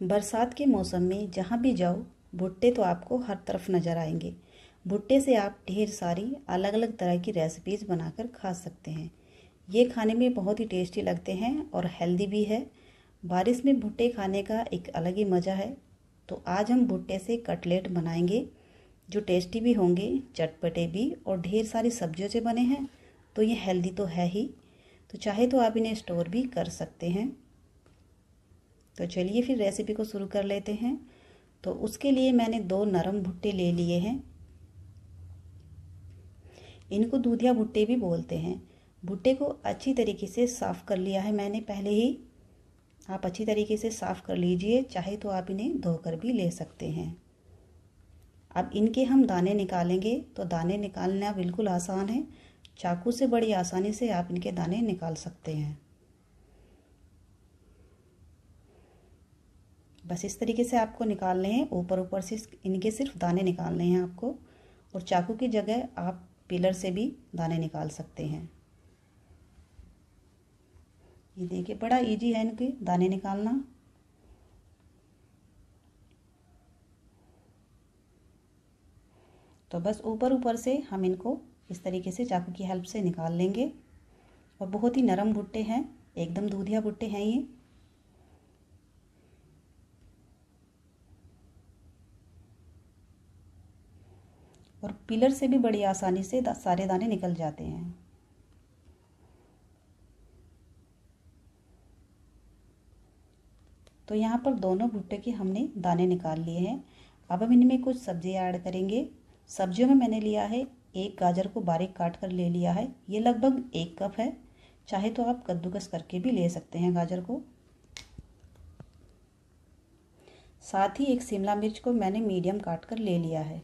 बरसात के मौसम में जहाँ भी जाओ भुट्टे तो आपको हर तरफ नज़र आएंगे। भुट्टे से आप ढेर सारी अलग अलग तरह की रेसिपीज़ बनाकर खा सकते हैं। ये खाने में बहुत ही टेस्टी लगते हैं और हेल्दी भी है। बारिश में भुट्टे खाने का एक अलग ही मज़ा है। तो आज हम भुट्टे से कटलेट बनाएंगे जो टेस्टी भी होंगे, चटपटे भी, और ढेर सारी सब्जियों से बने हैं तो ये हेल्दी तो है ही। तो चाहे तो आप इन्हें स्टोर भी कर सकते हैं। तो चलिए फिर रेसिपी को शुरू कर लेते हैं। तो उसके लिए मैंने 2 नरम भुट्टे ले लिए हैं। इनको दूधिया भुट्टे भी बोलते हैं। भुट्टे को अच्छी तरीके से साफ़ कर लिया है मैंने पहले ही। आप अच्छी तरीके से साफ़ कर लीजिए, चाहे तो आप इन्हें धोकर भी ले सकते हैं। अब इनके हम दाने निकालेंगे। तो दाने निकालना बिल्कुल आसान है। चाकू से बड़ी आसानी से आप इनके दाने निकाल सकते हैं। बस इस तरीके से आपको निकालने हैं, ऊपर ऊपर से इनके सिर्फ दाने निकालने हैं आपको। और चाकू की जगह आप पिलर से भी दाने निकाल सकते हैं। ये देखिए, बड़ा इजी है इनके दाने निकालना। तो बस ऊपर ऊपर से हम इनको इस तरीके से चाकू की हेल्प से निकाल लेंगे। और बहुत ही नरम भुट्टे हैं, एकदम दूधिया भुट्टे हैं ये। और पिलर से भी बड़ी आसानी से सारे दाने निकल जाते हैं। तो यहाँ पर दोनों भुट्टे के हमने दाने निकाल लिए हैं। अब हम इनमें कुछ सब्जियाँ ऐड करेंगे। सब्जियों में मैंने लिया है, एक गाजर को बारीक काट कर ले लिया है। ये लगभग 1 कप है। चाहे तो आप कद्दूकस करके भी ले सकते हैं गाजर को। साथ ही एक शिमला मिर्च को मैंने मीडियम काट कर ले लिया है।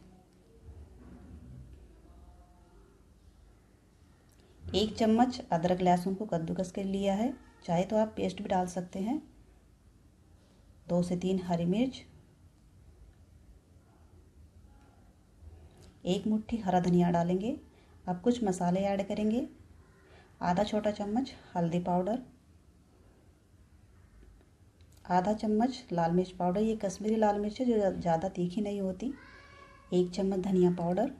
1 चम्मच अदरक लहसुन को कद्दूकस कर लिया है। चाहे तो आप पेस्ट भी डाल सकते हैं। 2 से 3 हरी मिर्च, 1 मुट्ठी हरा धनिया डालेंगे। अब कुछ मसाले ऐड करेंगे। आधा छोटा चम्मच हल्दी पाउडर, आधा चम्मच लाल मिर्च पाउडर, ये कश्मीरी लाल मिर्च है जो ज़्यादा तीखी नहीं होती। 1 चम्मच धनिया पाउडर,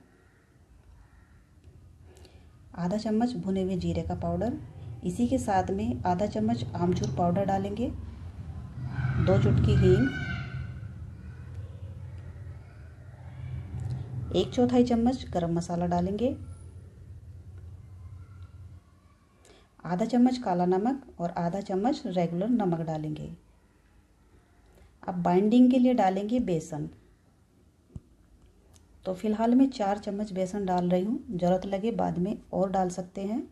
आधा चम्मच भुने हुए जीरे का पाउडर। इसी के साथ में आधा चम्मच आमचूर पाउडर डालेंगे। 2 चुटकी हींग, 1 चौथाई चम्मच गरम मसाला डालेंगे। आधा चम्मच काला नमक और आधा चम्मच रेगुलर नमक डालेंगे। अब बाइंडिंग के लिए डालेंगे बेसन। तो फिलहाल मैं 4 चम्मच बेसन डाल रही हूँ, ज़रूरत लगे बाद में और डाल सकते हैं।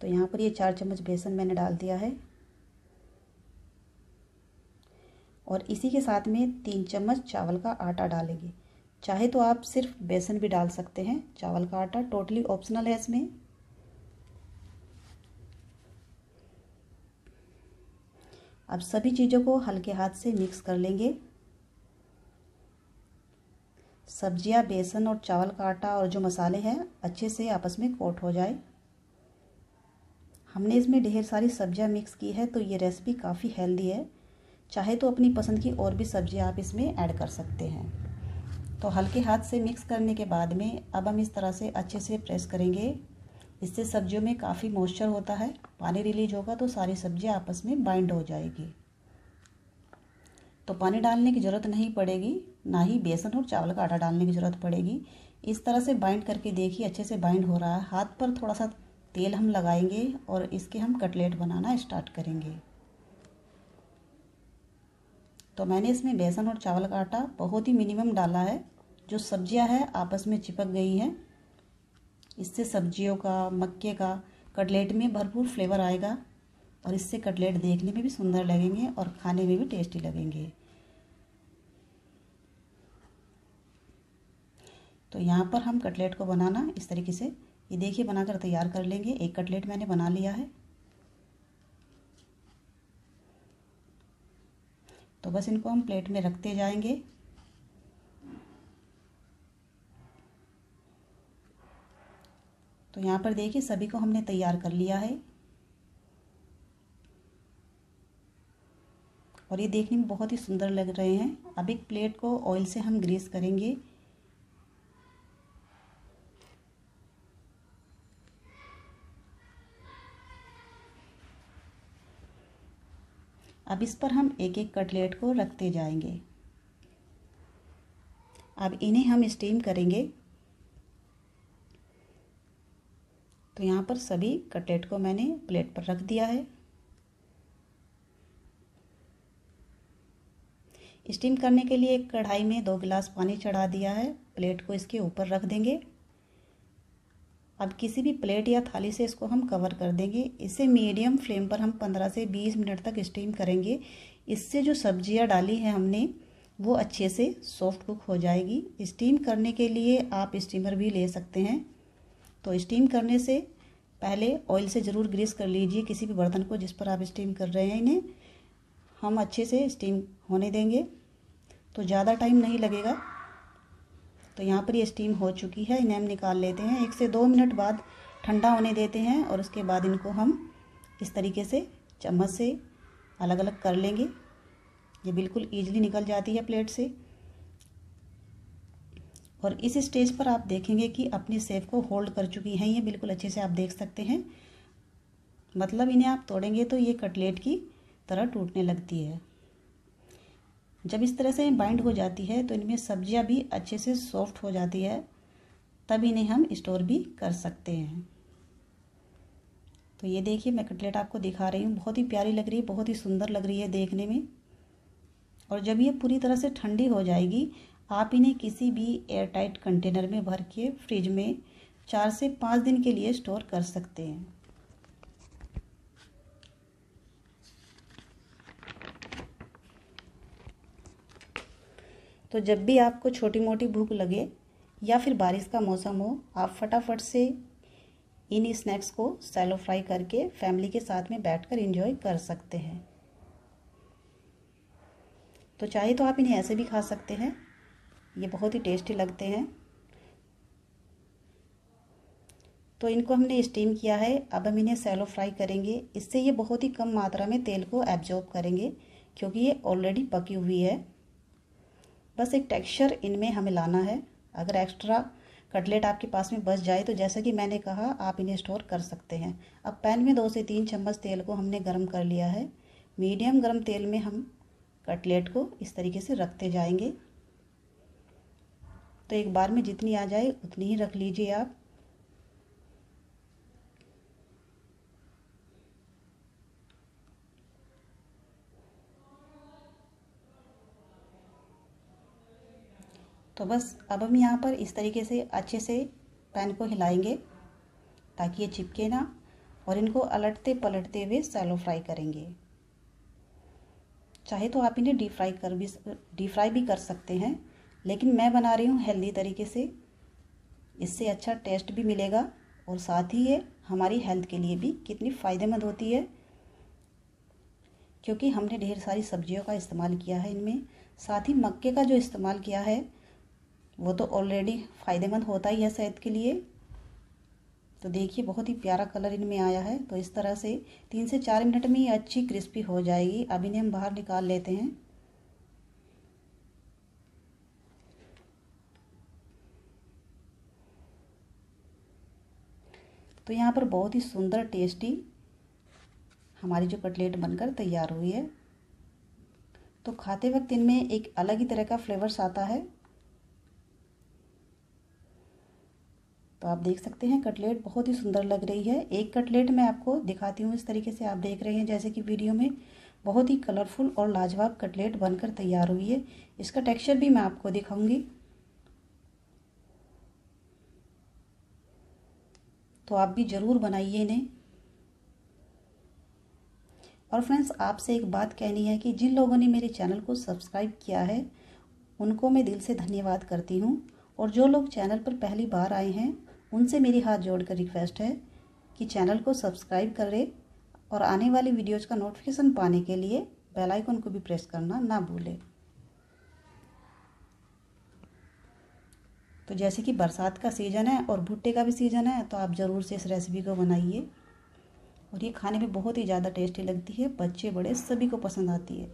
तो यहाँ पर ये 4 चम्मच बेसन मैंने डाल दिया है। और इसी के साथ में 3 चम्मच चावल का आटा डालेंगे। चाहे तो आप सिर्फ बेसन भी डाल सकते हैं, चावल का आटा टोटली ऑप्शनल है इसमें। अब सभी चीज़ों को हल्के हाथ से मिक्स कर लेंगे। सब्जियां, बेसन और चावल का आटा और जो मसाले हैं अच्छे से आपस में कोट हो जाए। हमने इसमें ढेर सारी सब्जियां मिक्स की है तो ये रेसिपी काफ़ी हेल्दी है। चाहे तो अपनी पसंद की और भी सब्जियां आप इसमें ऐड कर सकते हैं। तो हल्के हाथ से मिक्स करने के बाद में अब हम इस तरह से अच्छे से प्रेस करेंगे। इससे सब्जियों में काफ़ी मॉइस्चर होता है, पानी रिलीज होगा तो सारी सब्जियां आपस में बाइंड हो जाएगी। तो पानी डालने की ज़रूरत नहीं पड़ेगी, ना ही बेसन और चावल का आटा डालने की ज़रूरत पड़ेगी। इस तरह से बाइंड करके देखिए, अच्छे से बाइंड हो रहा है। हाथ पर थोड़ा सा तेल हम लगाएंगे और इसके हम कटलेट बनाना स्टार्ट करेंगे। तो मैंने इसमें बेसन और चावल का आटा बहुत ही मिनिमम डाला है। जो सब्जियां हैं आपस में चिपक गई हैं। इससे सब्जियों का, मक्के का कटलेट में भरपूर फ्लेवर आएगा और इससे कटलेट देखने में भी सुंदर लगेंगे और खाने में भी टेस्टी लगेंगे। तो यहाँ पर हम कटलेट को बनाना इस तरीके से, ये देखिए, बनाकर तैयार कर लेंगे। एक कटलेट मैंने बना लिया है। तो बस इनको हम प्लेट में रखते जाएंगे। तो यहाँ पर देखिए सभी को हमने तैयार कर लिया है। और ये देखने में बहुत ही सुंदर लग रहे हैं। अब एक प्लेट को ऑयल से हम ग्रीस करेंगे। अब इस पर हम एक एक कटलेट को रखते जाएंगे। अब इन्हें हम स्टीम करेंगे। तो यहाँ पर सभी कटलेट को मैंने प्लेट पर रख दिया है। स्टीम करने के लिए एक कढ़ाई में 2 गिलास पानी चढ़ा दिया है। प्लेट को इसके ऊपर रख देंगे। अब किसी भी प्लेट या थाली से इसको हम कवर कर देंगे। इसे मीडियम फ्लेम पर हम 15 से 20 मिनट तक स्टीम करेंगे। इससे जो सब्जियां डाली हैं हमने वो अच्छे से सॉफ्ट कुक हो जाएगी। स्टीम करने के लिए आप स्टीमर भी ले सकते हैं। तो स्टीम करने से पहले ऑयल से ज़रूर ग्रीस कर लीजिए किसी भी बर्तन को जिस पर आप स्टीम कर रहे हैं। इन्हें हम अच्छे से स्टीम होने देंगे तो ज़्यादा टाइम नहीं लगेगा। तो यहाँ पर ये स्टीम हो चुकी है। इन्हें हम निकाल लेते हैं। 1 से 2 मिनट बाद ठंडा होने देते हैं और उसके बाद इनको हम इस तरीके से चम्मच से अलग अलग कर लेंगे। ये बिल्कुल ईजिली निकल जाती है प्लेट से। और इस स्टेज पर आप देखेंगे कि अपनी शेप को होल्ड कर चुकी हैं। ये बिल्कुल अच्छे से आप देख सकते हैं। मतलब इन्हें आप तोड़ेंगे तो ये कटलेट की तरह टूटने लगती है। जब इस तरह से बाइंड हो जाती है तो इनमें सब्जियां भी अच्छे से सॉफ्ट हो जाती है। तब इन्हें हम स्टोर भी कर सकते हैं। तो ये देखिए मैं कटलेट आपको दिखा रही हूँ। बहुत ही प्यारी लग रही है, बहुत ही सुंदर लग रही है देखने में। और जब ये पूरी तरह से ठंडी हो जाएगी आप इन्हें किसी भी एयर टाइट कंटेनर में भर के फ्रिज में 4 से 5 दिन के लिए स्टोर कर सकते हैं। तो जब भी आपको छोटी मोटी भूख लगे या फिर बारिश का मौसम हो, आप फटाफट से इन स्नैक्स को शैलो फ्राई करके फैमिली के साथ में बैठकर एंजॉय कर सकते हैं। तो चाहे तो आप इन्हें ऐसे भी खा सकते हैं। ये बहुत ही टेस्टी लगते हैं। तो इनको हमने स्टीम किया है। अब हम इन्हें शैलो फ्राई करेंगे। इससे ये बहुत ही कम मात्रा में तेल को एब्जॉर्ब करेंगे क्योंकि ये ऑलरेडी पकी हुई है। बस एक टेक्सचर इनमें हमें लाना है। अगर एक्स्ट्रा कटलेट आपके पास में बच जाए तो जैसा कि मैंने कहा आप इन्हें स्टोर कर सकते हैं। अब पैन में 2 से 3 चम्मच तेल को हमने गर्म कर लिया है। मीडियम गर्म तेल में हम कटलेट को इस तरीके से रखते जाएंगे। तो एक बार में जितनी आ जाए उतनी ही रख लीजिए आप। तो बस अब हम यहाँ पर इस तरीके से अच्छे से पैन को हिलाएंगे ताकि ये चिपके ना, और इनको अलटते पलटते हुए शैलो फ्राई करेंगे। चाहे तो आप इन्हें डीप फ्राई भी कर सकते हैं, लेकिन मैं बना रही हूँ हेल्दी तरीके से। इससे अच्छा टेस्ट भी मिलेगा और साथ ही ये हमारी हेल्थ के लिए भी कितनी फ़ायदेमंद होती है क्योंकि हमने ढेर सारी सब्जियों का इस्तेमाल किया है इनमें। साथ ही मक्के का जो इस्तेमाल किया है वो तो ऑलरेडी फ़ायदेमंद होता ही है सेहत के लिए। तो देखिए बहुत ही प्यारा कलर इनमें आया है। तो इस तरह से 3 से 4 मिनट में ये अच्छी क्रिस्पी हो जाएगी। अब इन्हें हम बाहर निकाल लेते हैं। तो यहाँ पर बहुत ही सुंदर टेस्टी हमारी जो कटलेट बनकर तैयार हुई है। तो खाते वक्त इनमें एक अलग ही तरह का फ्लेवर्स आता है। तो आप देख सकते हैं कटलेट बहुत ही सुंदर लग रही है। एक कटलेट मैं आपको दिखाती हूँ। इस तरीके से आप देख रहे हैं जैसे कि वीडियो में बहुत ही कलरफुल और लाजवाब कटलेट बनकर तैयार हुई है। इसका टेक्सचर भी मैं आपको दिखाऊंगी। तो आप भी ज़रूर बनाइए इन्हें। और फ्रेंड्स आपसे एक बात कहनी है कि जिन लोगों ने मेरे चैनल को सब्सक्राइब किया है उनको मैं दिल से धन्यवाद करती हूँ। और जो लोग चैनल पर पहली बार आए हैं उनसे मेरी हाथ जोड़कर रिक्वेस्ट है कि चैनल को सब्सक्राइब करें और आने वाली वीडियोज का नोटिफिकेशन पाने के लिए बेल आइकन को भी प्रेस करना ना भूलें। तो जैसे कि बरसात का सीज़न है और भुट्टे का भी सीज़न है तो आप ज़रूर से इस रेसिपी को बनाइए। और ये खाने में बहुत ही ज़्यादा टेस्टी लगती है। बच्चे बड़े सभी को पसंद आती है।